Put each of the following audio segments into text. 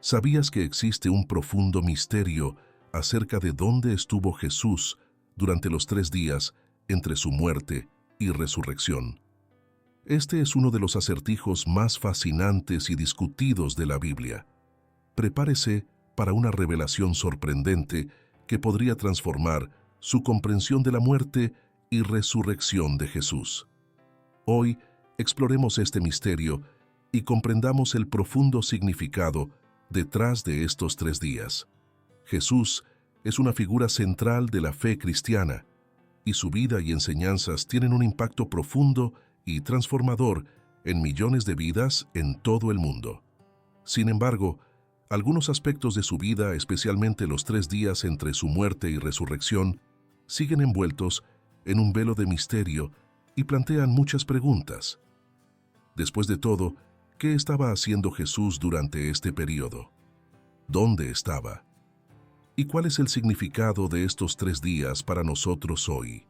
¿Sabías que existe un profundo misterio acerca de dónde estuvo Jesús durante los 3 días entre su muerte y resurrección? Este es uno de los acertijos más fascinantes y discutidos de la Biblia. Prepárese para una revelación sorprendente que podría transformar su comprensión de la muerte y resurrección de Jesús. Hoy exploremos este misterio y comprendamos el profundo significado detrás de estos 3 días. Jesús es una figura central de la fe cristiana y su vida y enseñanzas tienen un impacto profundo y transformador en millones de vidas en todo el mundo. Sin embargo, algunos aspectos de su vida, especialmente los 3 días entre su muerte y resurrección, siguen envueltos en un velo de misterio y plantean muchas preguntas. Después de todo, ¿qué estaba haciendo Jesús durante este periodo? ¿Dónde estaba? ¿Y cuál es el significado de estos 3 días para nosotros hoy?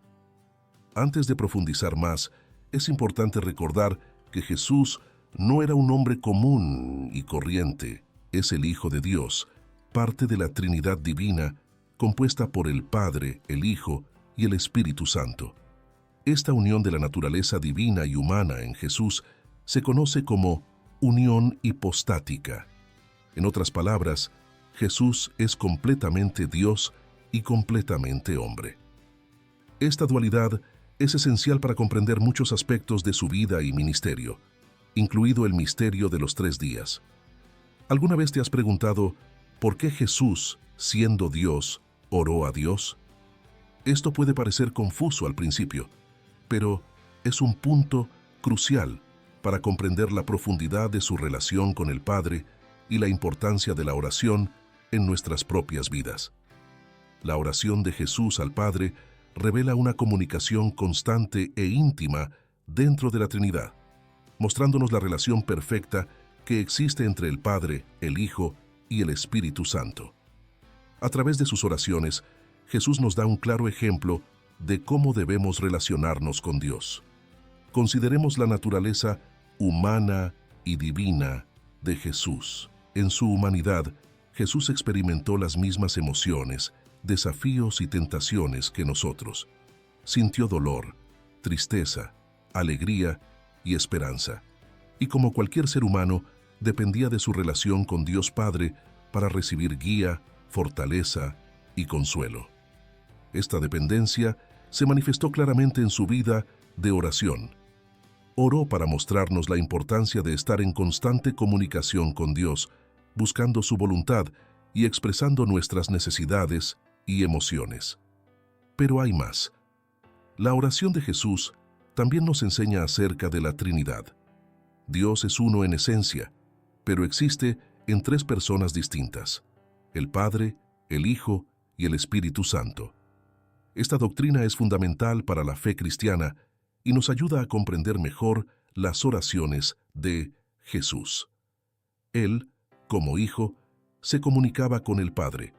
Antes de profundizar más, es importante recordar que Jesús no era un hombre común y corriente. Es el Hijo de Dios, parte de la Trinidad Divina, compuesta por el Padre, el Hijo y el Espíritu Santo. Esta unión de la naturaleza divina y humana en Jesús se conoce como unión hipostática. En otras palabras, Jesús es completamente Dios y completamente hombre. Esta dualidad es esencial para comprender muchos aspectos de su vida y ministerio, incluido el misterio de los 3 días. ¿Alguna vez te has preguntado por qué Jesús, siendo Dios, oró a Dios? Esto puede parecer confuso al principio, pero es un punto crucial para comprender la profundidad de su relación con el Padre y la importancia de la oración en nuestras propias vidas. La oración de Jesús al Padre revela una comunicación constante e íntima dentro de la Trinidad, mostrándonos la relación perfecta que existe entre el Padre, el Hijo y el Espíritu Santo. A través de sus oraciones, Jesús nos da un claro ejemplo de cómo debemos relacionarnos con Dios. Consideremos la naturaleza humana y divina de Jesús. En su humanidad, Jesús experimentó las mismas emociones, desafíos y tentaciones que nosotros. Sintió dolor, tristeza, alegría y esperanza. Y como cualquier ser humano, dependía de su relación con Dios Padre para recibir guía, fortaleza y consuelo. Esta dependencia se manifestó claramente en su vida de oración. Oró para mostrarnos la importancia de estar en constante comunicación con Dios, buscando su voluntad y expresando nuestras necesidades y emociones. Pero hay más. La oración de Jesús también nos enseña acerca de la Trinidad. Dios es uno en esencia, pero existe en 3 personas distintas: el Padre, el Hijo y el Espíritu Santo. Esta doctrina es fundamental para la fe cristiana y nos ayuda a comprender mejor las oraciones de Jesús. Él, como Hijo, se comunicaba con el Padre,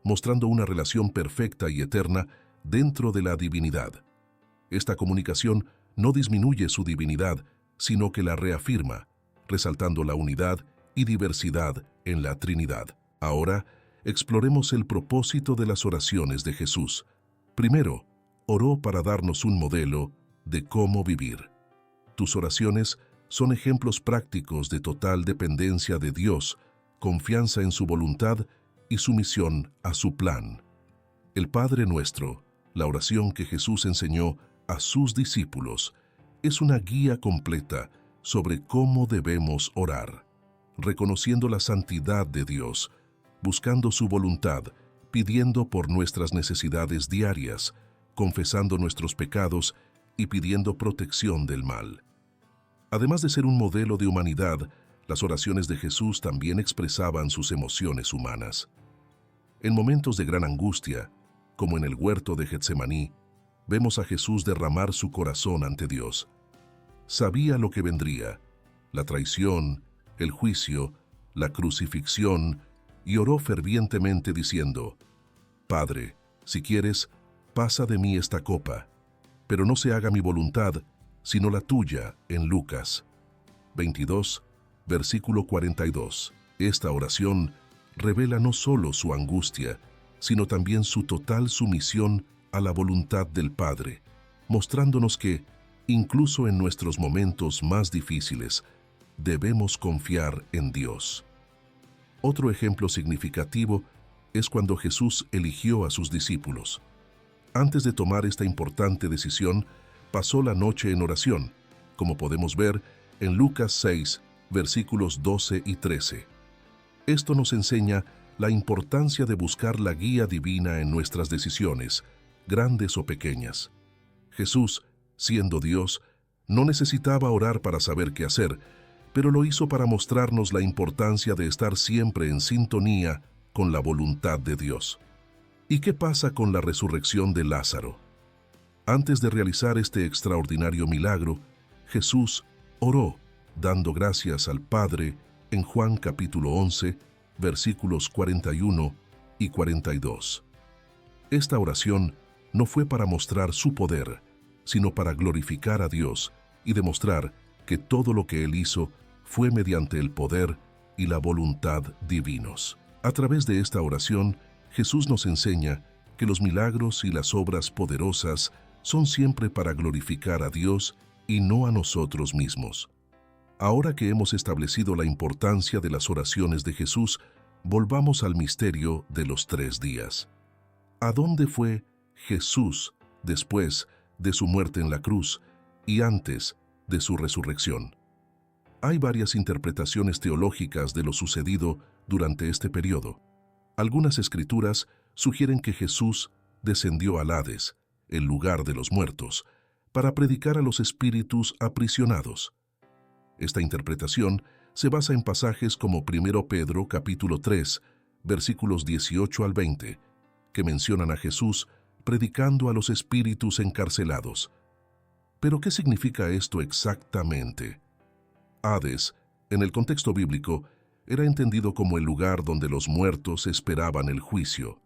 mostrando una relación perfecta y eterna dentro de la divinidad. Esta comunicación no disminuye su divinidad, sino que la reafirma, resaltando la unidad y diversidad en la Trinidad. Ahora, exploremos el propósito de las oraciones de Jesús. Primero, oró para darnos un modelo de cómo vivir. Tus oraciones son ejemplos prácticos de total dependencia de Dios, confianza en su voluntad y sumisión a su plan. El Padre Nuestro, la oración que Jesús enseñó a sus discípulos, es una guía completa sobre cómo debemos orar, reconociendo la santidad de Dios, buscando su voluntad, pidiendo por nuestras necesidades diarias, confesando nuestros pecados y pidiendo protección del mal. Además de ser un modelo de humanidad, las oraciones de Jesús también expresaban sus emociones humanas. En momentos de gran angustia, como en el huerto de Getsemaní, vemos a Jesús derramar su corazón ante Dios. Sabía lo que vendría: la traición, el juicio, la crucifixión, y oró fervientemente diciendo: Padre, si quieres, pasa de mí esta copa, pero no se haga mi voluntad, sino la tuya, en Lucas 22, versículo 42. Esta oración revela no solo su angustia, sino también su total sumisión a la voluntad del Padre, mostrándonos que, incluso en nuestros momentos más difíciles, debemos confiar en Dios. Otro ejemplo significativo es cuando Jesús eligió a sus discípulos. Antes de tomar esta importante decisión, pasó la noche en oración, como podemos ver en Lucas 6, versículos 12 y 13. Esto nos enseña la importancia de buscar la guía divina en nuestras decisiones, grandes o pequeñas. Jesús, siendo Dios, no necesitaba orar para saber qué hacer, pero lo hizo para mostrarnos la importancia de estar siempre en sintonía con la voluntad de Dios. ¿Y qué pasa con la resurrección de Lázaro? Antes de realizar este extraordinario milagro, Jesús oró, dando gracias al Padre en Juan capítulo 11, versículos 41 y 42. Esta oración no fue para mostrar su poder, sino para glorificar a Dios y demostrar que todo lo que Él hizo fue mediante el poder y la voluntad divinos. A través de esta oración, Jesús nos enseña que los milagros y las obras poderosas son siempre para glorificar a Dios y no a nosotros mismos. Ahora que hemos establecido la importancia de las oraciones de Jesús, volvamos al misterio de los 3 días. ¿A dónde fue Jesús después de su muerte en la cruz y antes de su resurrección? Hay varias interpretaciones teológicas de lo sucedido durante este periodo. Algunas escrituras sugieren que Jesús descendió al Hades, el lugar de los muertos, para predicar a los espíritus aprisionados. Esta interpretación se basa en pasajes como 1 Pedro capítulo 3, versículos 18 al 20, que mencionan a Jesús predicando a los espíritus encarcelados. ¿Pero qué significa esto exactamente? Hades, en el contexto bíblico, era entendido como el lugar donde los muertos esperaban el juicio.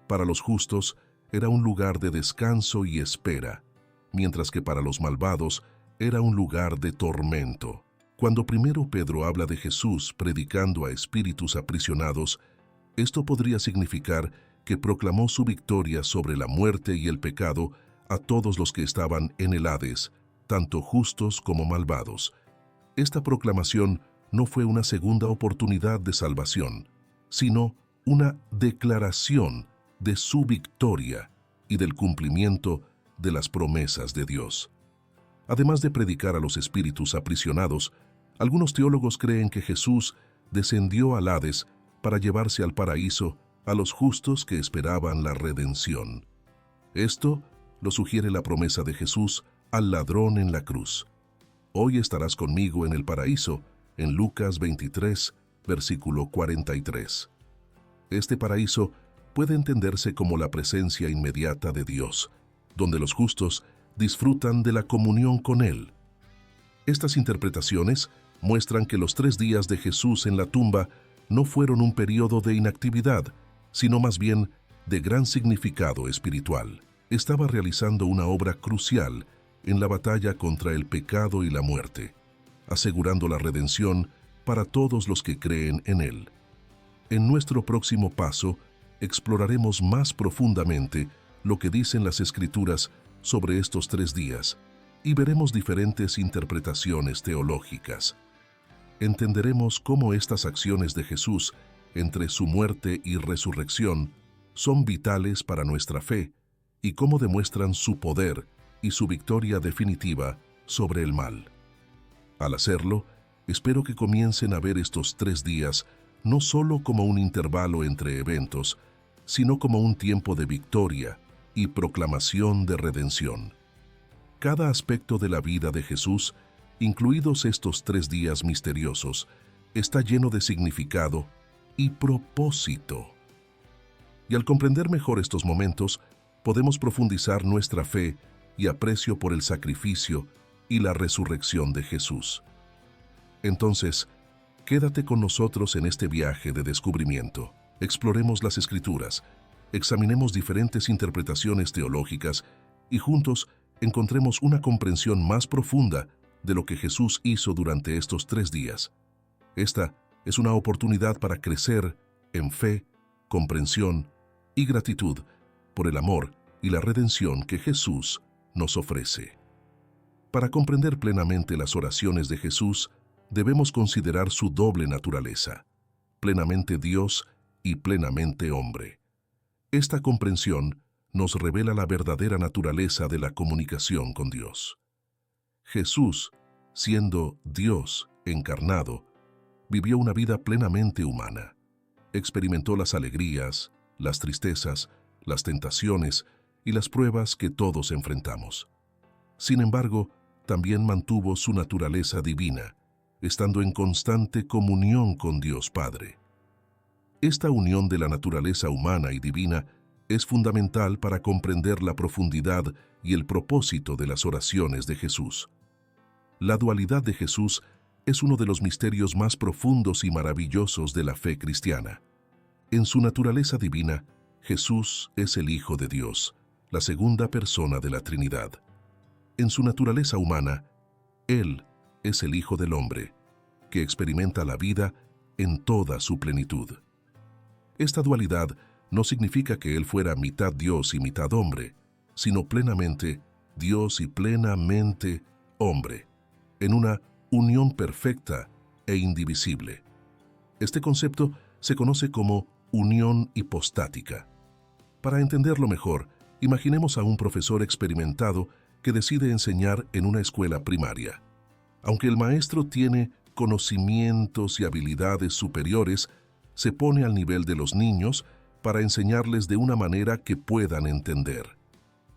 Para los justos, era un lugar de descanso y espera, mientras que para los malvados era un lugar de tormento. Cuando 1 Pedro habla de Jesús predicando a espíritus aprisionados, esto podría significar que proclamó su victoria sobre la muerte y el pecado a todos los que estaban en el Hades, tanto justos como malvados. Esta proclamación no fue una segunda oportunidad de salvación, sino una declaración de su victoria y del cumplimiento de las promesas de Dios. Además de predicar a los espíritus aprisionados, algunos teólogos creen que Jesús descendió al Hades para llevarse al paraíso a los justos que esperaban la redención. Esto lo sugiere la promesa de Jesús al ladrón en la cruz. Hoy estarás conmigo en el paraíso, en Lucas 23, versículo 43. Este paraíso puede entenderse como la presencia inmediata de Dios, donde los justos disfrutan de la comunión con Él. Estas interpretaciones muestran que los 3 días de Jesús en la tumba no fueron un periodo de inactividad, sino más bien de gran significado espiritual. Estaba realizando una obra crucial en la batalla contra el pecado y la muerte, asegurando la redención para todos los que creen en Él. En nuestro próximo paso, exploraremos más profundamente lo que dicen las Escrituras sobre estos 3 días y veremos diferentes interpretaciones teológicas. Entenderemos cómo estas acciones de Jesús entre su muerte y resurrección son vitales para nuestra fe y cómo demuestran su poder y su victoria definitiva sobre el mal. Al hacerlo, espero que comiencen a ver estos 3 días no solo como un intervalo entre eventos, sino como un tiempo de victoria y proclamación de redención. Cada aspecto de la vida de Jesús, incluidos estos 3 días misteriosos, está lleno de significado y propósito. Y al comprender mejor estos momentos, podemos profundizar nuestra fe y aprecio por el sacrificio y la resurrección de Jesús. Entonces, quédate con nosotros en este viaje de descubrimiento. Exploremos las Escrituras, examinemos diferentes interpretaciones teológicas y juntos encontremos una comprensión más profunda de lo que Jesús hizo durante estos 3 días. Esta Es una oportunidad para crecer en fe, comprensión y gratitud por el amor y la redención que Jesús nos ofrece. Para comprender plenamente las oraciones de Jesús, debemos considerar su doble naturaleza, plenamente Dios y plenamente hombre. Esta comprensión nos revela la verdadera naturaleza de la comunicación con Dios. Jesús, siendo Dios encarnado, vivió una vida plenamente humana. Experimentó las alegrías, las tristezas, las tentaciones y las pruebas que todos enfrentamos. Sin embargo, también mantuvo su naturaleza divina, estando en constante comunión con Dios Padre. Esta unión de la naturaleza humana y divina es fundamental para comprender la profundidad y el propósito de las oraciones de Jesús. La dualidad de Jesús es uno de los misterios más profundos y maravillosos de la fe cristiana. En su naturaleza divina, Jesús es el Hijo de Dios, la segunda persona de la Trinidad. En su naturaleza humana, Él es el Hijo del Hombre, que experimenta la vida en toda su plenitud. Esta dualidad no significa que Él fuera mitad Dios y mitad hombre, sino plenamente Dios y plenamente hombre, en una unión perfecta e indivisible. Este concepto se conoce como unión hipostática. Para entenderlo mejor, imaginemos a un profesor experimentado que decide enseñar en una escuela primaria. Aunque el maestro tiene conocimientos y habilidades superiores, se pone al nivel de los niños para enseñarles de una manera que puedan entender.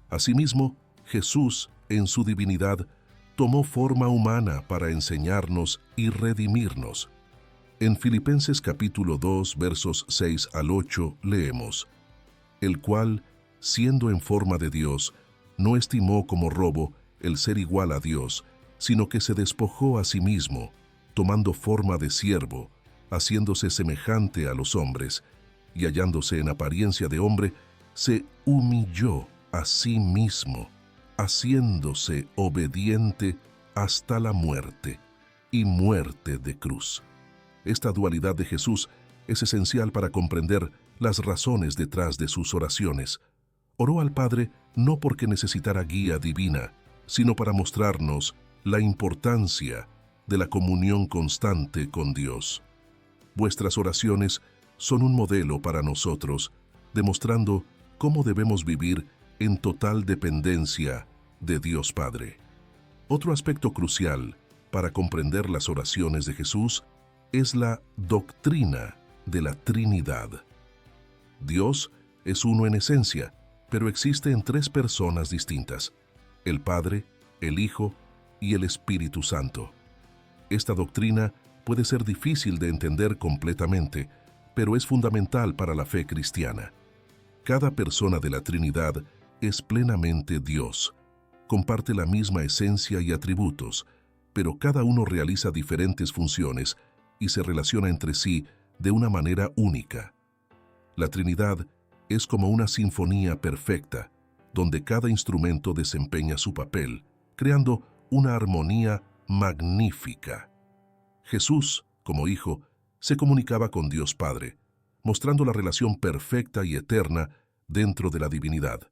Asimismo, Jesús, en su divinidad, tomó forma humana para enseñarnos y redimirnos. En Filipenses capítulo 2, versos 6 al 8, leemos: el cual, siendo en forma de Dios, no estimó como robo el ser igual a Dios, sino que se despojó a sí mismo, tomando forma de siervo, haciéndose semejante a los hombres, y hallándose en apariencia de hombre, se humilló a sí mismo, haciéndose obediente hasta la muerte, y muerte de cruz. Esta dualidad de Jesús es esencial para comprender las razones detrás de sus oraciones. Oró al Padre no porque necesitara guía divina, sino para mostrarnos la importancia de la comunión constante con Dios. Vuestras oraciones son un modelo para nosotros, demostrando cómo debemos vivir en total dependencia de Dios Padre. Otro aspecto crucial para comprender las oraciones de Jesús es la doctrina de la Trinidad. Dios es uno en esencia, pero existe en tres personas distintas: el Padre, el Hijo y el Espíritu Santo. Esta doctrina puede ser difícil de entender completamente, pero es fundamental para la fe cristiana. Cada persona de la Trinidad es plenamente Dios. Comparte la misma esencia y atributos, pero cada uno realiza diferentes funciones y se relaciona entre sí de una manera única. La Trinidad es como una sinfonía perfecta, donde cada instrumento desempeña su papel, creando una armonía magnífica. Jesús, como Hijo, se comunicaba con Dios Padre, mostrando la relación perfecta y eterna dentro de la divinidad.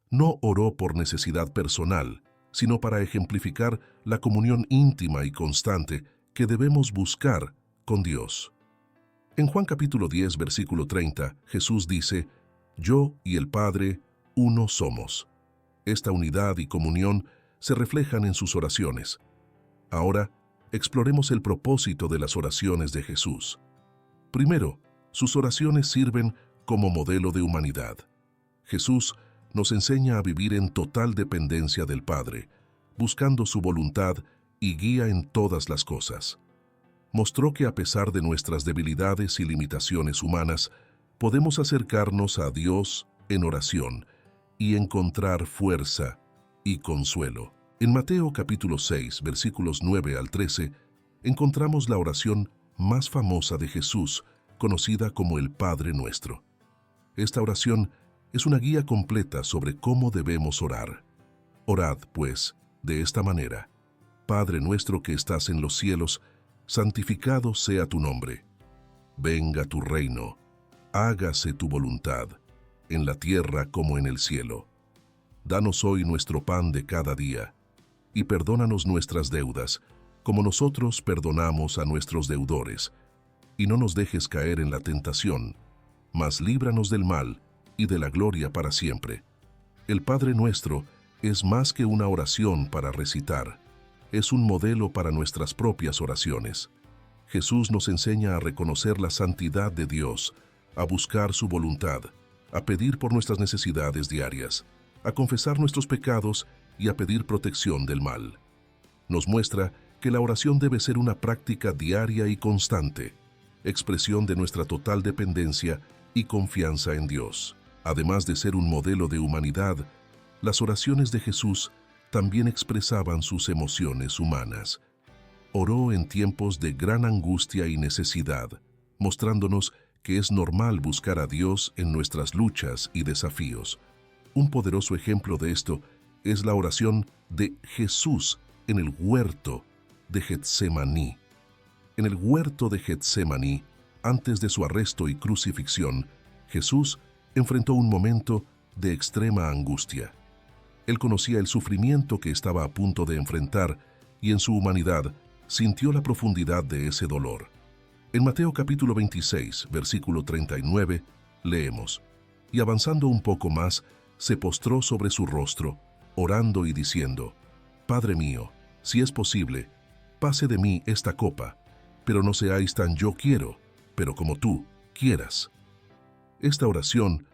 No oró por necesidad personal, sino para ejemplificar la comunión íntima y constante que debemos buscar con Dios. En Juan capítulo 10, versículo 30, Jesús dice: «Yo y el Padre, uno somos». Esta unidad y comunión se reflejan en sus oraciones. Ahora, exploremos el propósito de las oraciones de Jesús. Primero, sus oraciones sirven como modelo de humanidad. Jesús nos enseña a vivir en total dependencia del Padre, buscando su voluntad y guía en todas las cosas. Mostró que a pesar de nuestras debilidades y limitaciones humanas, podemos acercarnos a Dios en oración y encontrar fuerza y consuelo. En Mateo capítulo 6, versículos 9 al 13, encontramos la oración más famosa de Jesús, conocida como el Padre Nuestro. Esta oración es una guía completa sobre cómo debemos orar. Orad, pues, de esta manera: Padre nuestro que estás en los cielos, santificado sea tu nombre. venga tu reino, hágase tu voluntad, en la tierra como en el cielo. Danos hoy nuestro pan de cada día, y perdónanos nuestras deudas, como nosotros perdonamos a nuestros deudores. Y no nos dejes caer en la tentación, mas líbranos del mal y de la gloria para siempre. El Padre Nuestro es más que una oración para recitar, es un modelo para nuestras propias oraciones. Jesús nos enseña a reconocer la santidad de Dios, a buscar su voluntad, a pedir por nuestras necesidades diarias, a confesar nuestros pecados y a pedir protección del mal. Nos muestra que la oración debe ser una práctica diaria y constante, expresión de nuestra total dependencia y confianza en Dios. Además de ser un modelo de humanidad, las oraciones de Jesús también expresaban sus emociones humanas. Oró en tiempos de gran angustia y necesidad, mostrándonos que es normal buscar a Dios en nuestras luchas y desafíos. Un poderoso ejemplo de esto es la oración de Jesús en el huerto de Getsemaní. En el huerto de Getsemaní, antes de su arresto y crucifixión, Jesús enfrentó un momento de extrema angustia. Él conocía el sufrimiento que estaba a punto de enfrentar y en su humanidad sintió la profundidad de ese dolor. En Mateo capítulo 26, versículo 39, leemos: Y avanzando un poco más, se postró sobre su rostro, orando y diciendo: Padre mío, si es posible, pase de mí esta copa, pero no seáis tan yo quiero, pero como tú quieras. Esta oración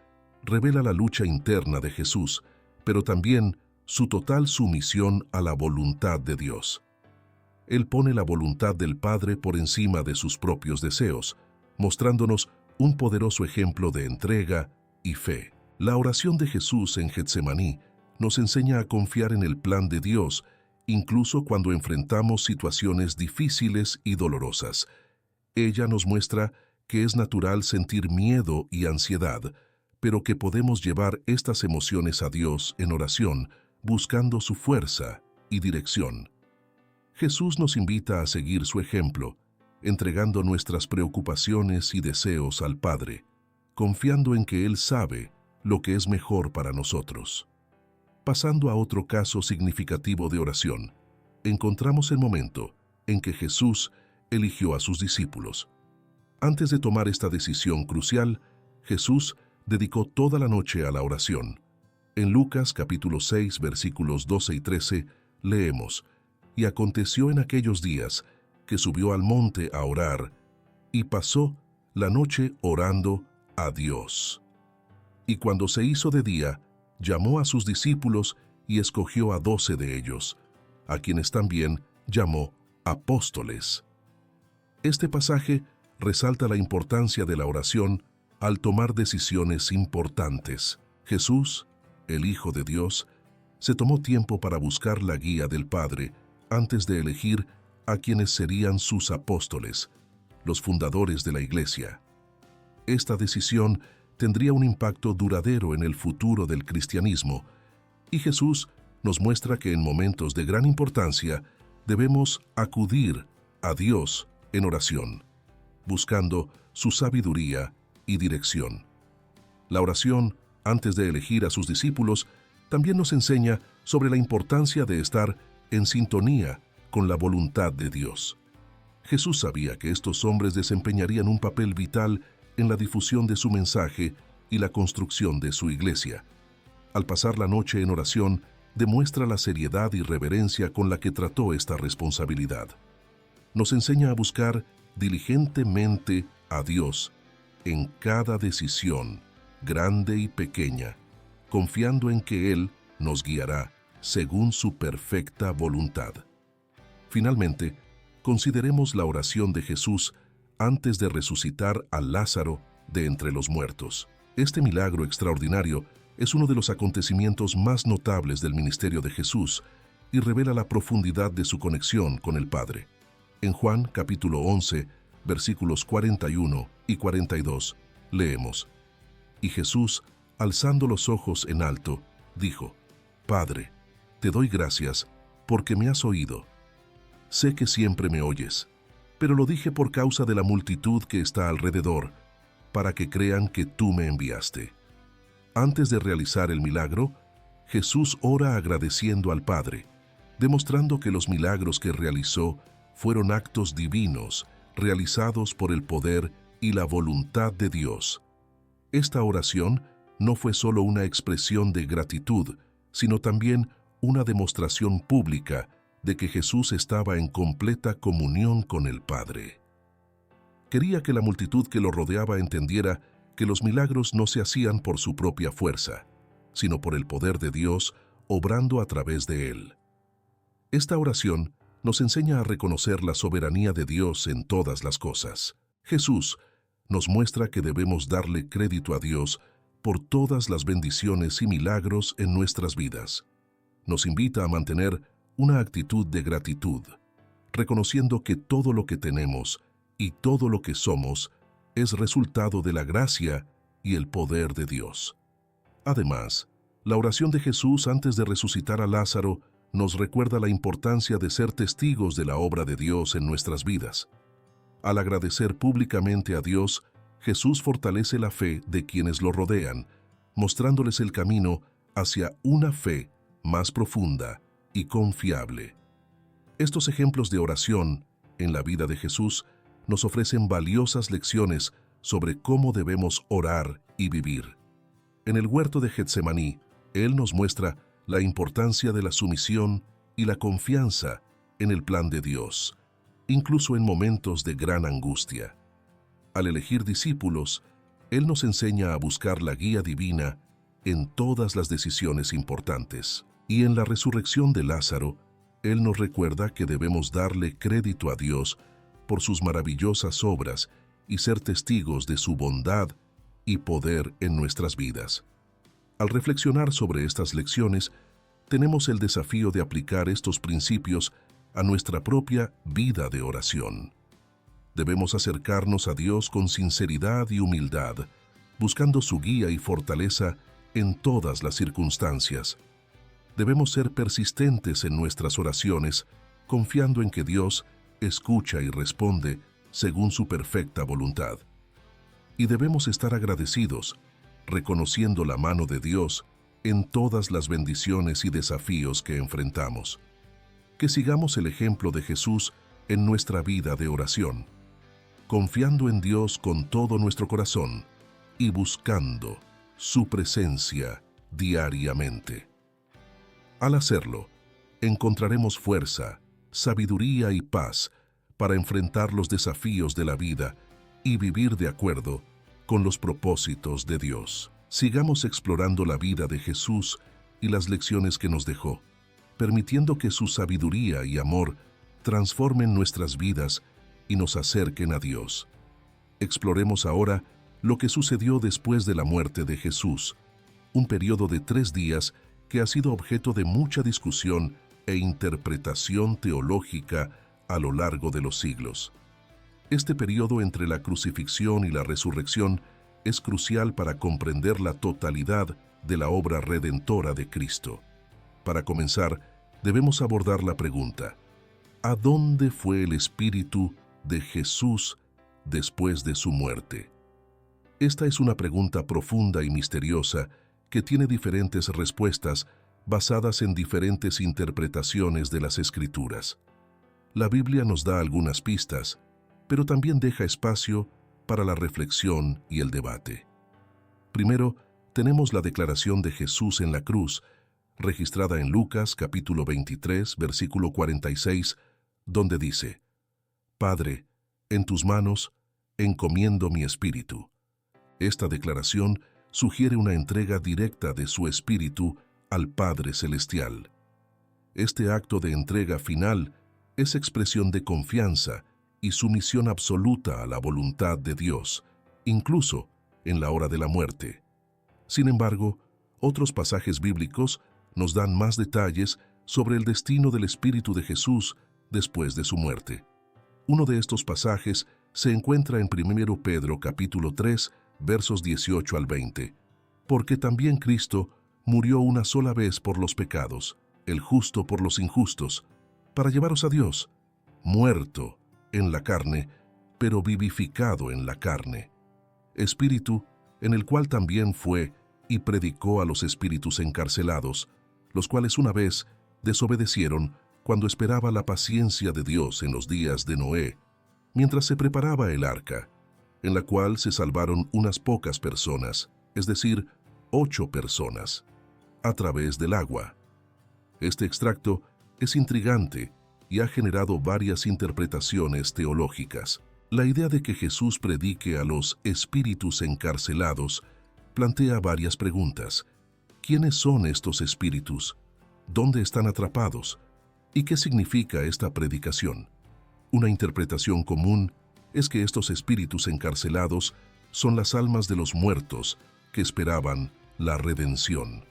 revela la lucha interna de Jesús, pero también su total sumisión a la voluntad de Dios. Él pone la voluntad del Padre por encima de sus propios deseos, mostrándonos un poderoso ejemplo de entrega y fe. La oración de Jesús en Getsemaní nos enseña a confiar en el plan de Dios, incluso cuando enfrentamos situaciones difíciles y dolorosas. Ella nos muestra que es natural sentir miedo y ansiedad, pero que podemos llevar estas emociones a Dios en oración, buscando su fuerza y dirección. Jesús nos invita a seguir su ejemplo, entregando nuestras preocupaciones y deseos al Padre, confiando en que Él sabe lo que es mejor para nosotros. Pasando a otro caso significativo de oración, encontramos el momento en que Jesús eligió a sus discípulos. Antes de tomar esta decisión crucial, Jesús dedicó toda la noche a la oración. En Lucas capítulo 6, versículos 12 y 13, leemos: Y aconteció en aquellos días que subió al monte a orar, y pasó la noche orando a Dios. Y cuando se hizo de día, llamó a sus discípulos y escogió a 12 de ellos, a quienes también llamó apóstoles. Este pasaje resalta la importancia de la oración al tomar decisiones importantes. Jesús, el Hijo de Dios, se tomó tiempo para buscar la guía del Padre antes de elegir a quienes serían sus apóstoles, los fundadores de la Iglesia. Esta decisión tendría un impacto duradero en el futuro del cristianismo, y Jesús nos muestra que en momentos de gran importancia debemos acudir a Dios en oración, buscando su sabiduría y dirección. La oración, antes de elegir a sus discípulos, también nos enseña sobre la importancia de estar en sintonía con la voluntad de Dios. Jesús sabía que estos hombres desempeñarían un papel vital en la difusión de su mensaje y la construcción de su iglesia. Al pasar la noche en oración, demuestra la seriedad y reverencia con la que trató esta responsabilidad. Nos enseña a buscar diligentemente a Dios en cada decisión, grande y pequeña, confiando en que Él nos guiará según su perfecta voluntad. Finalmente, consideremos la oración de Jesús antes de resucitar a Lázaro de entre los muertos. Este milagro extraordinario es uno de los acontecimientos más notables del ministerio de Jesús y revela la profundidad de su conexión con el Padre. En Juan capítulo 11, versículos 41 y 42, leemos: Y Jesús, alzando los ojos en alto, dijo: Padre, te doy gracias porque me has oído. Sé que siempre me oyes, pero lo dije por causa de la multitud que está alrededor, para que crean que tú me enviaste. Antes de realizar el milagro, Jesús ora agradeciendo al Padre, demostrando que los milagros que realizó fueron actos divinos, realizados por el poder y la voluntad de Dios. Esta oración no fue solo una expresión de gratitud, sino también una demostración pública de que Jesús estaba en completa comunión con el Padre. Quería que la multitud que lo rodeaba entendiera que los milagros no se hacían por su propia fuerza, sino por el poder de Dios obrando a través de él. Esta oración nos enseña a reconocer la soberanía de Dios en todas las cosas. Jesús nos muestra que debemos darle crédito a Dios por todas las bendiciones y milagros en nuestras vidas. Nos invita a mantener una actitud de gratitud, reconociendo que todo lo que tenemos y todo lo que somos es resultado de la gracia y el poder de Dios. Además, la oración de Jesús antes de resucitar a Lázaro nos recuerda la importancia de ser testigos de la obra de Dios en nuestras vidas. Al agradecer públicamente a Dios, Jesús fortalece la fe de quienes lo rodean, mostrándoles el camino hacia una fe más profunda y confiable. Estos ejemplos de oración en la vida de Jesús nos ofrecen valiosas lecciones sobre cómo debemos orar y vivir. En el huerto de Getsemaní, Él nos muestra la importancia de la sumisión y la confianza en el plan de Dios, incluso en momentos de gran angustia. Al elegir discípulos, Él nos enseña a buscar la guía divina en todas las decisiones importantes. Y en la resurrección de Lázaro, Él nos recuerda que debemos darle crédito a Dios por sus maravillosas obras y ser testigos de su bondad y poder en nuestras vidas. Al reflexionar sobre estas lecciones, tenemos el desafío de aplicar estos principios a nuestra propia vida de oración. Debemos acercarnos a Dios con sinceridad y humildad, buscando su guía y fortaleza en todas las circunstancias. Debemos ser persistentes en nuestras oraciones, confiando en que Dios escucha y responde según su perfecta voluntad. Y debemos estar agradecidos, reconociendo la mano de Dios en todas las bendiciones y desafíos que enfrentamos. Que sigamos el ejemplo de Jesús en nuestra vida de oración, confiando en Dios con todo nuestro corazón y buscando su presencia diariamente. Al hacerlo, encontraremos fuerza, sabiduría y paz para enfrentar los desafíos de la vida y vivir de acuerdo con los propósitos de Dios. Sigamos explorando la vida de Jesús y las lecciones que nos dejó, permitiendo que su sabiduría y amor transformen nuestras vidas y nos acerquen a Dios. Exploremos ahora lo que sucedió después de la muerte de Jesús, un periodo de 3 días que ha sido objeto de mucha discusión e interpretación teológica a lo largo de los siglos. Este periodo entre la crucifixión y la resurrección es crucial para comprender la totalidad de la obra redentora de Cristo. Para comenzar, debemos abordar la pregunta: ¿a dónde fue el Espíritu de Jesús después de su muerte? Esta es una pregunta profunda y misteriosa que tiene diferentes respuestas basadas en diferentes interpretaciones de las Escrituras. La Biblia nos da algunas pistas, pero también deja espacio para la reflexión y el debate. Primero, tenemos la declaración de Jesús en la cruz, registrada en Lucas capítulo 23, versículo 46, donde dice: Padre, en tus manos encomiendo mi espíritu. Esta declaración sugiere una entrega directa de su espíritu al Padre Celestial. Este acto de entrega final es expresión de confianza y sumisión absoluta a la voluntad de Dios, incluso en la hora de la muerte. Sin embargo, otros pasajes bíblicos nos dan más detalles sobre el destino del Espíritu de Jesús después de su muerte. Uno de estos pasajes se encuentra en 1 Pedro capítulo 3, versos 18 al 20. Porque también Cristo murió una sola vez por los pecados, el justo por los injustos, para llevaros a Dios, muerto en la carne, pero vivificado en la carne. Espíritu, en el cual también fue y predicó a los espíritus encarcelados, los cuales una vez desobedecieron cuando esperaba la paciencia de Dios en los días de Noé, mientras se preparaba el arca, en la cual se salvaron unas pocas personas, es decir, 8 personas, a través del agua. Este extracto es intrigante y ha generado varias interpretaciones teológicas. La idea de que Jesús predique a los espíritus encarcelados plantea varias preguntas. ¿Quiénes son estos espíritus? ¿Dónde están atrapados? ¿Y qué significa esta predicación? Una interpretación común es que estos espíritus encarcelados son las almas de los muertos que esperaban la redención.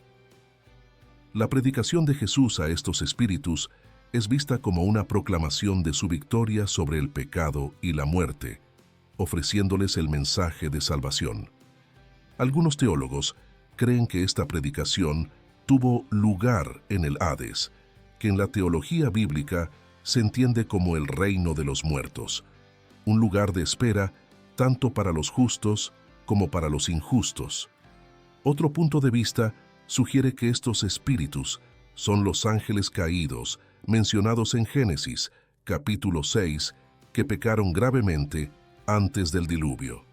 La predicación de Jesús a estos espíritus es vista como una proclamación de su victoria sobre el pecado y la muerte, ofreciéndoles el mensaje de salvación. Algunos teólogos creen que esta predicación tuvo lugar en el Hades, que en la teología bíblica se entiende como el reino de los muertos, un lugar de espera tanto para los justos como para los injustos. Otro punto de vista sugiere que estos espíritus son los ángeles caídos mencionados en Génesis, capítulo 6, que pecaron gravemente antes del diluvio.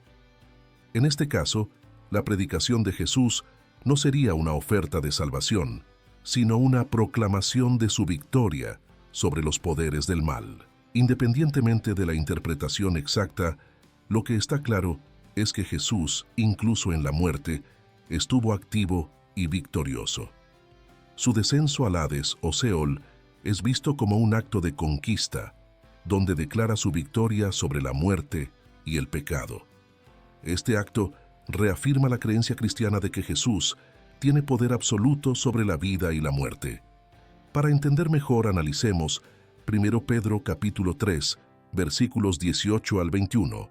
En este caso, la predicación de Jesús no sería una oferta de salvación, sino una proclamación de su victoria sobre los poderes del mal. Independientemente de la interpretación exacta, lo que está claro es que Jesús, incluso en la muerte, estuvo activo y victorioso. Su descenso al Hades o Seol es visto como un acto de conquista, donde declara su victoria sobre la muerte y el pecado. Este acto reafirma la creencia cristiana de que Jesús tiene poder absoluto sobre la vida y la muerte. Para entender mejor, analicemos 1 Pedro capítulo 3, versículos 18 al 21.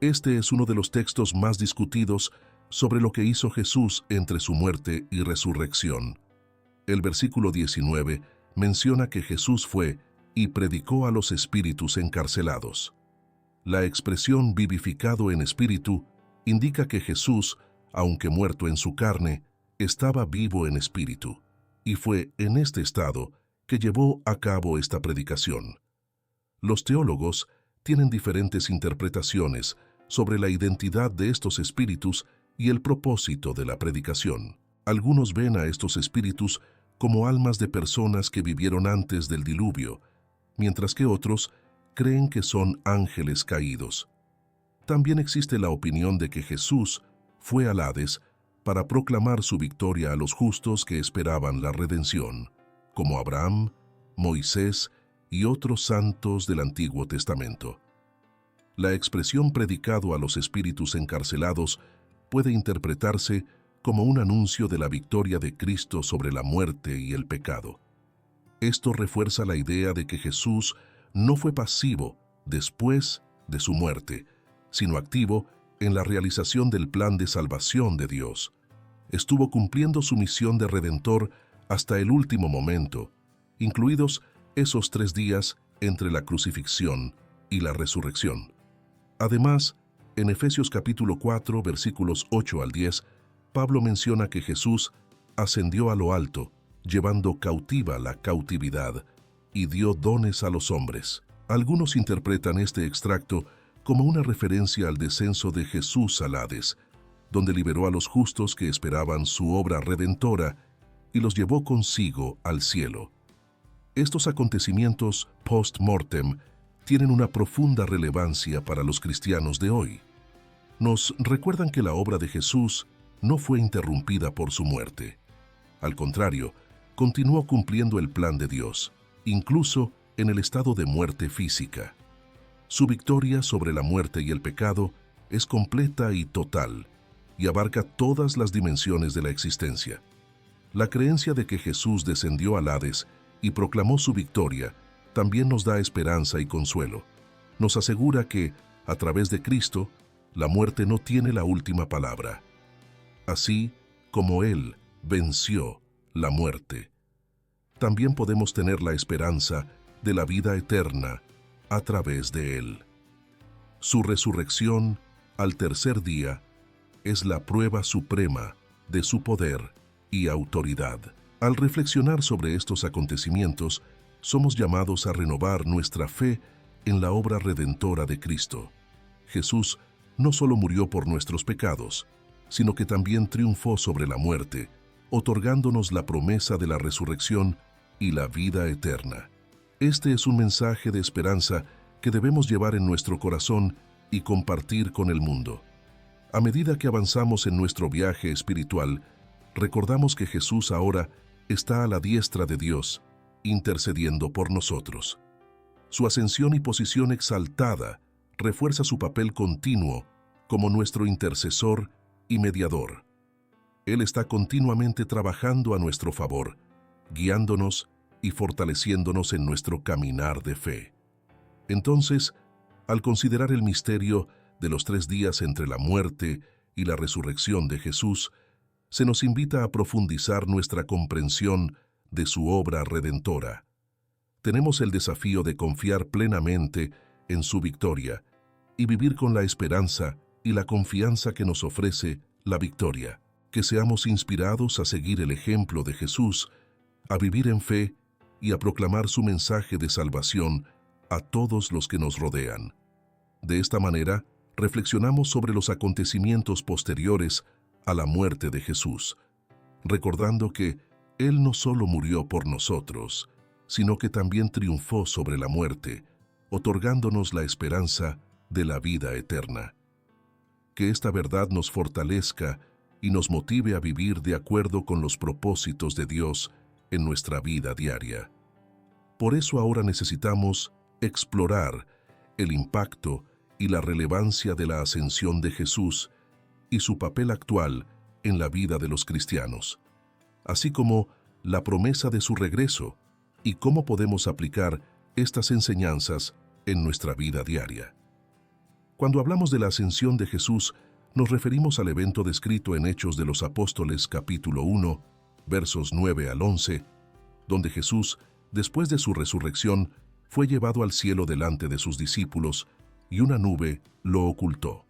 Este es uno de los textos más discutidos sobre lo que hizo Jesús entre su muerte y resurrección. El versículo 19 menciona que Jesús fue y predicó a los espíritus encarcelados. La expresión vivificado en espíritu indica que Jesús, aunque muerto en su carne, estaba vivo en espíritu, y fue en este estado que llevó a cabo esta predicación. Los teólogos tienen diferentes interpretaciones sobre la identidad de estos espíritus y el propósito de la predicación. Algunos ven a estos espíritus como almas de personas que vivieron antes del diluvio, mientras que otros creen que son ángeles caídos. También existe la opinión de que Jesús fue al Hades para proclamar su victoria a los justos que esperaban la redención, como Abraham, Moisés y otros santos del Antiguo Testamento. La expresión predicado a los espíritus encarcelados puede interpretarse como un anuncio de la victoria de Cristo sobre la muerte y el pecado. Esto refuerza la idea de que Jesús no fue pasivo después de su muerte, sino activo en la realización del plan de salvación de Dios. Estuvo cumpliendo su misión de Redentor hasta el último momento, incluidos esos 3 días entre la crucifixión y la resurrección. Además, en Efesios capítulo 4, versículos 8 al 10, Pablo menciona que Jesús ascendió a lo alto, llevando cautiva la cautividad, y dio dones a los hombres. Algunos interpretan este extracto como una referencia al descenso de Jesús al Hades, donde liberó a los justos que esperaban su obra redentora y los llevó consigo al cielo. Estos acontecimientos post-mortem tienen una profunda relevancia para los cristianos de hoy. Nos recuerdan que la obra de Jesús no fue interrumpida por su muerte. Al contrario, continuó cumpliendo el plan de Dios, incluso en el estado de muerte física. Su victoria sobre la muerte y el pecado es completa y total, y abarca todas las dimensiones de la existencia. La creencia de que Jesús descendió al Hades y proclamó su victoria también nos da esperanza y consuelo. Nos asegura que, a través de Cristo, la muerte no tiene la última palabra. Así como Él venció la muerte, también podemos tener la esperanza de la vida eterna a través de Él. Su resurrección al tercer día es la prueba suprema de su poder y autoridad. Al reflexionar sobre estos acontecimientos, somos llamados a renovar nuestra fe en la obra redentora de Cristo. Jesús no solo murió por nuestros pecados, sino que también triunfó sobre la muerte, otorgándonos la promesa de la resurrección y la vida eterna. Este es un mensaje de esperanza que debemos llevar en nuestro corazón y compartir con el mundo. A medida que avanzamos en nuestro viaje espiritual, recordamos que Jesús ahora está a la diestra de Dios, intercediendo por nosotros. Su ascensión y posición exaltada refuerza su papel continuo como nuestro intercesor y mediador. Él está continuamente trabajando a nuestro favor, guiándonos y fortaleciéndonos en nuestro caminar de fe. Entonces, al considerar el misterio de los 3 días entre la muerte y la resurrección de Jesús, se nos invita a profundizar nuestra comprensión de su obra redentora. Tenemos el desafío de confiar plenamente en su victoria y vivir con la esperanza y la confianza que nos ofrece la victoria. Que seamos inspirados a seguir el ejemplo de Jesús, a vivir en fe y a proclamar su mensaje de salvación a todos los que nos rodean. De esta manera, reflexionamos sobre los acontecimientos posteriores a la muerte de Jesús, recordando que Él no solo murió por nosotros, sino que también triunfó sobre la muerte, otorgándonos la esperanza de la vida eterna. Que esta verdad nos fortalezca y nos motive a vivir de acuerdo con los propósitos de Dios en nuestra vida diaria. Por eso ahora necesitamos explorar el impacto y la relevancia de la ascensión de Jesús y su papel actual en la vida de los cristianos, así como la promesa de su regreso y cómo podemos aplicar estas enseñanzas en nuestra vida diaria. Cuando hablamos de la ascensión de Jesús, nos referimos al evento descrito en Hechos de los Apóstoles capítulo 1, versos 9 al 11, donde Jesús, después de su resurrección, fue llevado al cielo delante de sus discípulos y una nube lo ocultó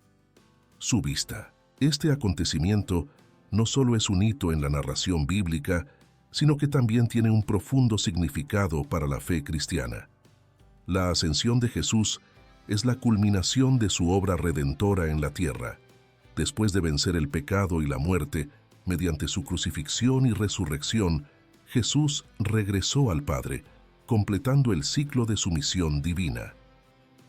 su vista. Este acontecimiento no solo es un hito en la narración bíblica, sino que también tiene un profundo significado para la fe cristiana. La ascensión de Jesús es la culminación de su obra redentora en la tierra. Después de vencer el pecado y la muerte, mediante su crucifixión y resurrección, Jesús regresó al Padre, completando el ciclo de su misión divina.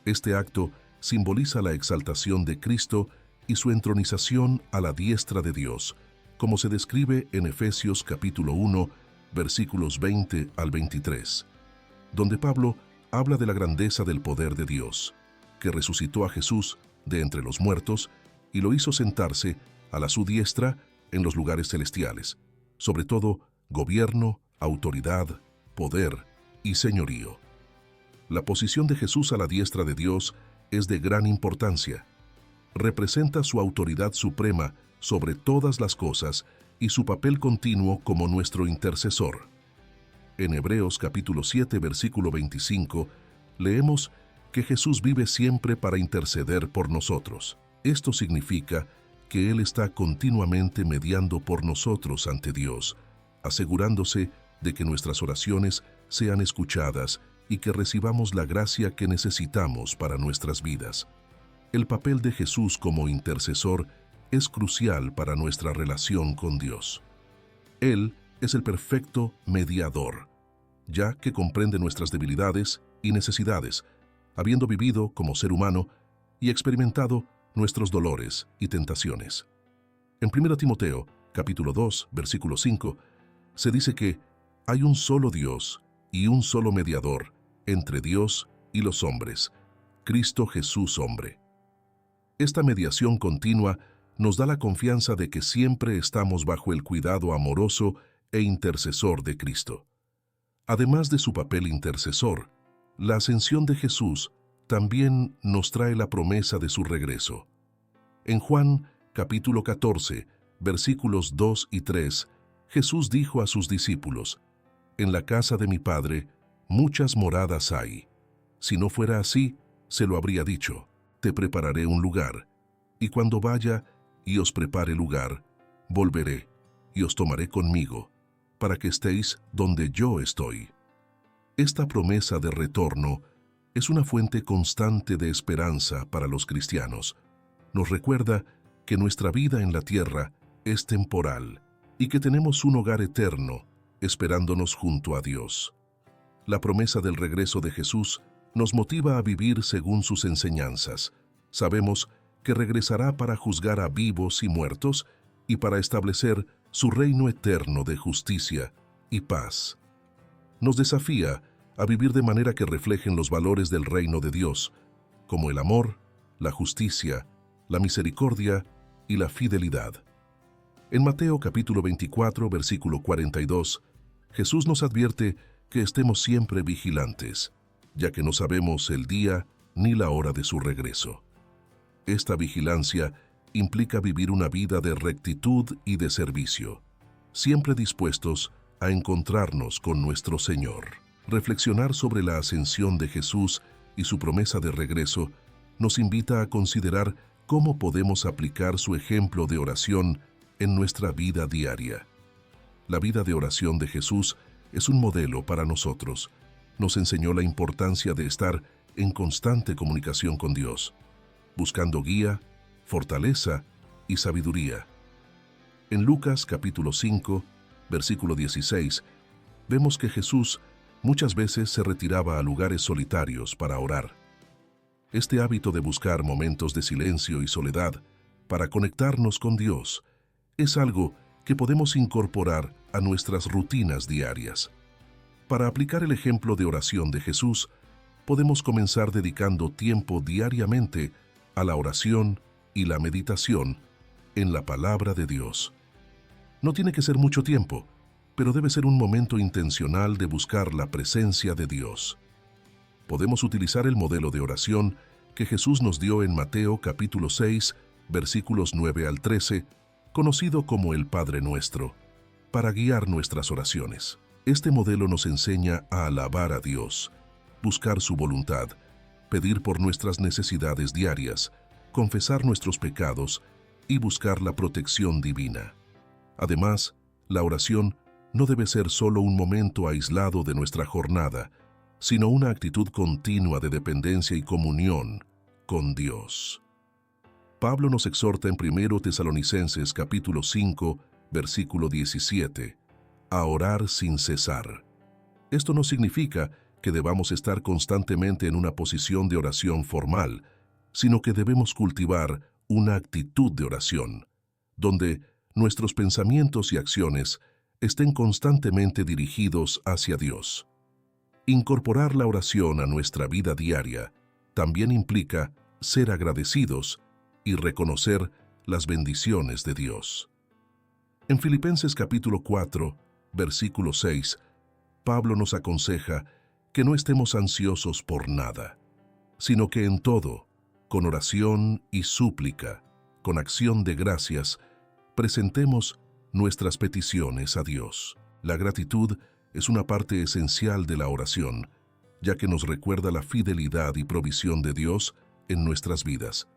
Este acto simboliza la exaltación de Cristo y su entronización a la diestra de Dios, como se describe en Efesios capítulo 1, versículos 20 al 23, donde Pablo habla de la grandeza del poder de Dios, que resucitó a Jesús de entre los muertos y lo hizo sentarse a su diestra en los lugares celestiales, sobre todo gobierno, autoridad, poder y señorío. La posición de Jesús a la diestra de Dios es de gran importancia. Representa su autoridad suprema sobre todas las cosas y su papel continuo como nuestro intercesor. En Hebreos capítulo 7, versículo 25, leemos que Jesús vive siempre para interceder por nosotros. Esto significa que Él está continuamente mediando por nosotros ante Dios, asegurándose de que nuestras oraciones sean escuchadas y que recibamos la gracia que necesitamos para nuestras vidas. El papel de Jesús como intercesor es crucial para nuestra relación con Dios. Él es el perfecto mediador, ya que comprende nuestras debilidades y necesidades, habiendo vivido como ser humano y experimentado nuestros dolores y tentaciones. En 1 Timoteo, capítulo 2, versículo 5, se dice que hay un solo Dios y un solo mediador entre Dios y los hombres, Cristo Jesús hombre. Esta mediación continua nos da la confianza de que siempre estamos bajo el cuidado amoroso e intercesor de Cristo. Además de su papel intercesor, la ascensión de Jesús también nos trae la promesa de su regreso. En Juan, capítulo 14, versículos 2 y 3, Jesús dijo a sus discípulos: «En la casa de mi Padre muchas moradas hay. Si no fuera así, se lo habría dicho: te prepararé un lugar, y cuando vaya y os prepare lugar, volveré y os tomaré conmigo, para que estéis donde yo estoy. Esta promesa de retorno es una fuente constante de esperanza para los cristianos. Nos recuerda que nuestra vida en la tierra es temporal y que tenemos un hogar eterno esperándonos junto a Dios. La promesa del regreso de Jesús nos motiva a vivir según sus enseñanzas. Sabemos que regresará para juzgar a vivos y muertos y para establecer su reino eterno de justicia y paz. Nos desafía a vivir de manera que reflejen los valores del reino de Dios, como el amor, la justicia, la misericordia y la fidelidad. En Mateo capítulo 24, versículo 42, Jesús nos advierte que estemos siempre vigilantes, ya que no sabemos el día ni la hora de su regreso. Esta vigilancia implica vivir una vida de rectitud y de servicio, siempre dispuestos a encontrarnos con nuestro Señor. Reflexionar sobre la ascensión de Jesús y su promesa de regreso nos invita a considerar cómo podemos aplicar su ejemplo de oración en nuestra vida diaria. La vida de oración de Jesús es un modelo para nosotros. Nos enseñó la importancia de estar en constante comunicación con Dios, buscando guía, fortaleza y sabiduría. En Lucas capítulo 5, versículo 16, vemos que Jesús muchas veces se retiraba a lugares solitarios para orar. Este hábito de buscar momentos de silencio y soledad para conectarnos con Dios es algo que podemos incorporar a nuestras rutinas diarias. Para aplicar el ejemplo de oración de Jesús, podemos comenzar dedicando tiempo diariamente a la oración y la meditación en la palabra de Dios. No tiene que ser mucho tiempo, pero debe ser un momento intencional de buscar la presencia de Dios. Podemos utilizar el modelo de oración que Jesús nos dio en Mateo capítulo 6, versículos 9 al 13, conocido como el Padre Nuestro, para guiar nuestras oraciones. Este modelo nos enseña a alabar a Dios, buscar su voluntad, pedir por nuestras necesidades diarias, confesar nuestros pecados y buscar la protección divina. Además, la oración no debe ser solo un momento aislado de nuestra jornada, sino una actitud continua de dependencia y comunión con Dios. Pablo nos exhorta en 1 Tesalonicenses capítulo 5, versículo 17, a orar sin cesar. Esto no significa que debamos estar constantemente en una posición de oración formal, sino que debemos cultivar una actitud de oración, donde nuestros pensamientos y acciones estén constantemente dirigidos hacia Dios. Incorporar la oración a nuestra vida diaria también implica ser agradecidos y reconocer las bendiciones de Dios. En Filipenses capítulo 4, versículo 6, Pablo nos aconseja que no estemos ansiosos por nada, sino que en todo, con oración y súplica, con acción de gracias, presentemos nuestras peticiones a Dios. La gratitud es una parte esencial de la oración, ya que nos recuerda la fidelidad y provisión de Dios en nuestras vidas.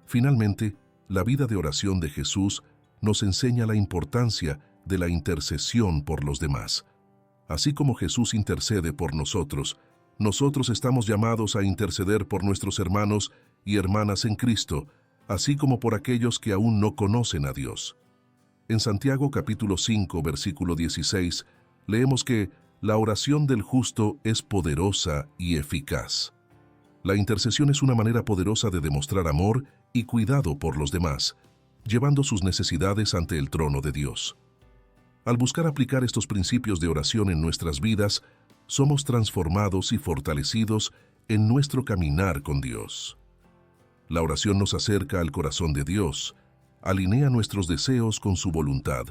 Finalmente, la vida de oración de Jesús nos enseña la importancia de la intercesión por los demás. Así como Jesús intercede por nosotros, nosotros estamos llamados a interceder por nuestros hermanos y hermanas en Cristo, así como por aquellos que aún no conocen a Dios. En Santiago capítulo 5, versículo 16, leemos que la oración del justo es poderosa y eficaz. La intercesión es una manera poderosa de demostrar amor y cuidado por los demás, llevando sus necesidades ante el trono de Dios. Al buscar aplicar estos principios de oración en nuestras vidas, somos transformados y fortalecidos en nuestro caminar con Dios. La oración nos acerca al corazón de Dios, alinea nuestros deseos con su voluntad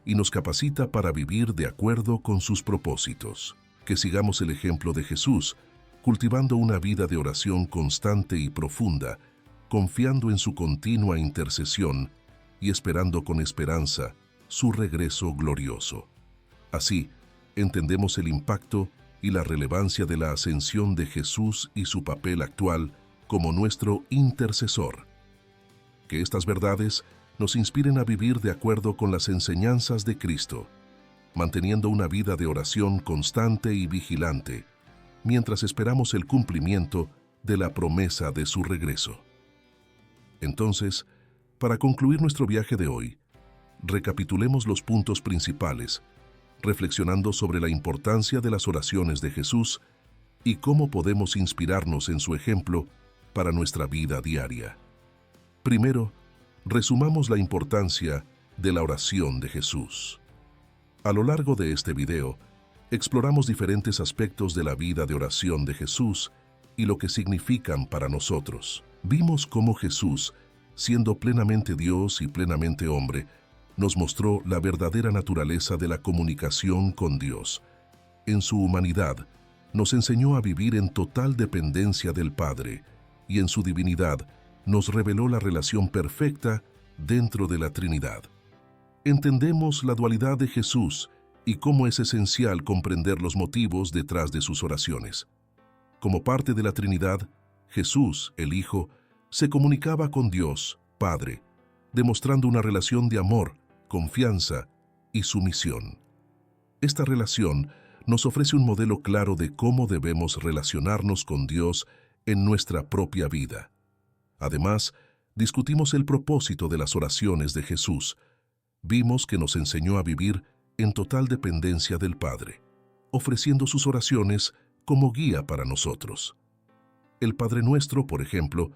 y nos capacita para vivir de acuerdo con sus propósitos. Que sigamos el ejemplo de Jesús, cultivando una vida de oración constante y profunda, confiando en su continua intercesión y esperando con esperanza su regreso glorioso. Así, entendemos el impacto y la relevancia de la ascensión de Jesús y su papel actual como nuestro intercesor. Que estas verdades nos inspiren a vivir de acuerdo con las enseñanzas de Cristo, manteniendo una vida de oración constante y vigilante, mientras esperamos el cumplimiento de la promesa de su regreso. Entonces, para concluir nuestro viaje de hoy, recapitulemos los puntos principales, reflexionando sobre la importancia de las oraciones de Jesús y cómo podemos inspirarnos en su ejemplo para nuestra vida diaria. Primero, resumamos la importancia de la oración de Jesús. A lo largo de este video, exploramos diferentes aspectos de la vida de oración de Jesús y lo que significan para nosotros. Vimos cómo Jesús, siendo plenamente Dios y plenamente hombre, nos mostró la verdadera naturaleza de la comunicación con Dios. En su humanidad, nos enseñó a vivir en total dependencia del Padre, y en su divinidad nos reveló la relación perfecta dentro de la Trinidad. Entendemos la dualidad de Jesús y cómo es esencial comprender los motivos detrás de sus oraciones. Como parte de la Trinidad, Jesús, el Hijo, se comunicaba con Dios, Padre, demostrando una relación de amor, confianza y sumisión. Esta relación nos ofrece un modelo claro de cómo debemos relacionarnos con Dios en nuestra propia vida. Además, discutimos el propósito de las oraciones de Jesús. Vimos que nos enseñó a vivir en total dependencia del Padre, ofreciendo sus oraciones como guía para nosotros. El Padre Nuestro, por ejemplo,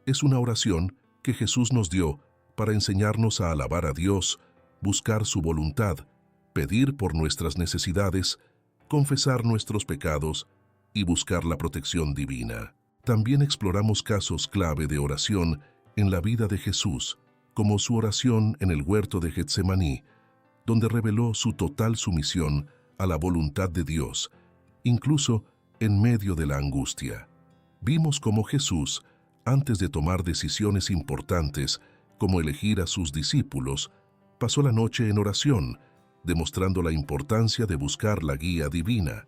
es una oración que Jesús nos dio para enseñarnos a alabar a Dios, buscar su voluntad, pedir por nuestras necesidades, confesar nuestros pecados y buscar la protección divina. También exploramos casos clave de oración en la vida de Jesús, como su oración en el huerto de Getsemaní, donde reveló su total sumisión a la voluntad de Dios, incluso en medio de la angustia. Vimos cómo Jesús, antes de tomar decisiones importantes, como elegir a sus discípulos, pasó la noche en oración, demostrando la importancia de buscar la guía divina.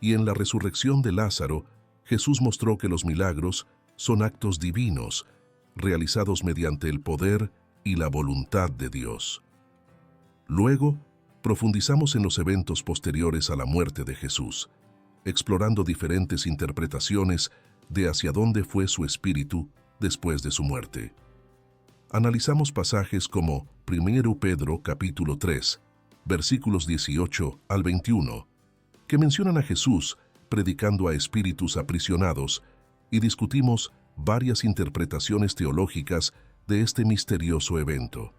Y en la resurrección de Lázaro, Jesús mostró que los milagros son actos divinos, realizados mediante el poder y la voluntad de Dios. Luego, profundizamos en los eventos posteriores a la muerte de Jesús, explorando diferentes interpretaciones de hacia dónde fue su espíritu después de su muerte. Analizamos pasajes como 1 Pedro capítulo 3, versículos 18 al 21, que mencionan a Jesús predicando a espíritus aprisionados, y discutimos varias interpretaciones teológicas de este misterioso evento.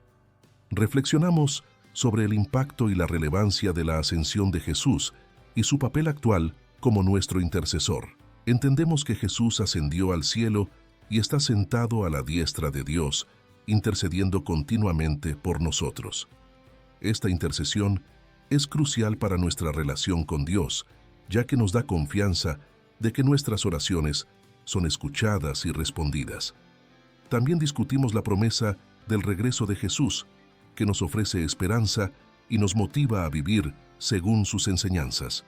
Reflexionamos sobre el impacto y la relevancia de la ascensión de Jesús y su papel actual como nuestro intercesor. Entendemos que Jesús ascendió al cielo y está sentado a la diestra de Dios, intercediendo continuamente por nosotros. Esta intercesión es crucial para nuestra relación con Dios, ya que nos da confianza de que nuestras oraciones son escuchadas y respondidas. También discutimos la promesa del regreso de Jesús, que nos ofrece esperanza y nos motiva a vivir según sus enseñanzas.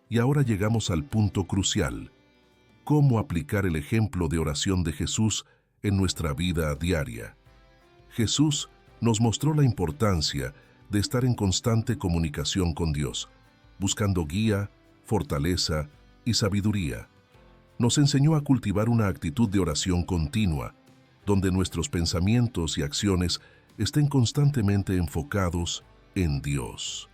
Y ahora llegamos al punto crucial: ¿cómo aplicar el ejemplo de oración de Jesús en nuestra vida diaria? Jesús nos mostró la importancia de estar en constante comunicación con Dios, buscando guía, fortaleza y sabiduría. Nos enseñó a cultivar una actitud de oración continua, donde nuestros pensamientos y acciones estén constantemente enfocados en Dios.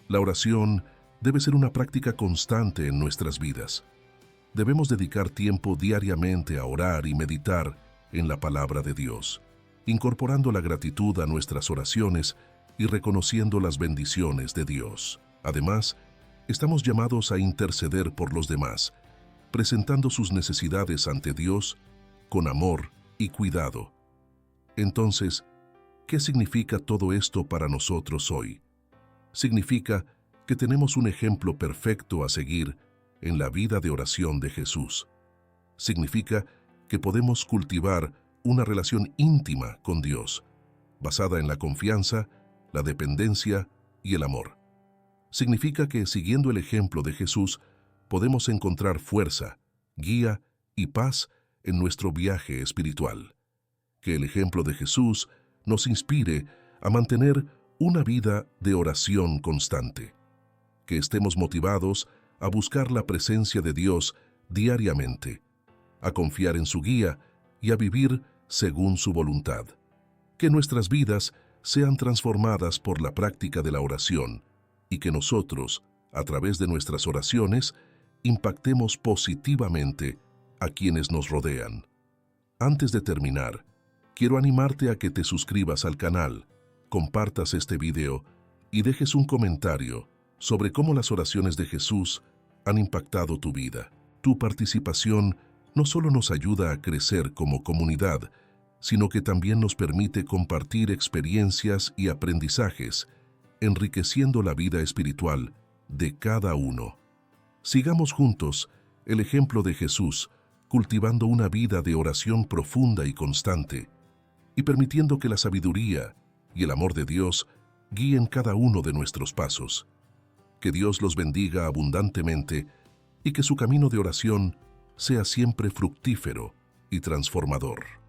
La oración debe ser una práctica constante en nuestras vidas. Debemos dedicar tiempo diariamente a orar y meditar en la palabra de Dios, incorporando la gratitud a nuestras oraciones y reconociendo las bendiciones de Dios. Además, estamos llamados a interceder por los demás, presentando sus necesidades ante Dios con amor y cuidado. Entonces, ¿qué significa todo esto para nosotros hoy? Significa que tenemos un ejemplo perfecto a seguir en la vida de oración de Jesús. Significa que podemos cultivar una relación íntima con Dios, basada en la confianza, la dependencia y el amor. Significa que, siguiendo el ejemplo de Jesús, podemos encontrar fuerza, guía y paz en nuestro viaje espiritual. Que el ejemplo de Jesús nos inspire a mantener una vida de oración constante. Que estemos motivados a buscar la presencia de Dios diariamente, a confiar en su guía y a vivir según su voluntad. Que nuestras vidas sean transformadas por la práctica de la oración y que nosotros, a través de nuestras oraciones, impactemos positivamente a quienes nos rodean. Antes de terminar, quiero animarte a que te suscribas al canal, compartas este video y dejes un comentario sobre cómo las oraciones de Jesús han impactado tu vida. Tu participación no solo nos ayuda a crecer como comunidad, sino que también nos permite compartir experiencias y aprendizajes, enriqueciendo la vida espiritual de cada uno. Sigamos juntos el ejemplo de Jesús, cultivando una vida de oración profunda y constante, y permitiendo que la sabiduría y el amor de Dios guíen cada uno de nuestros pasos. Que Dios los bendiga abundantemente y que su camino de oración sea siempre fructífero y transformador.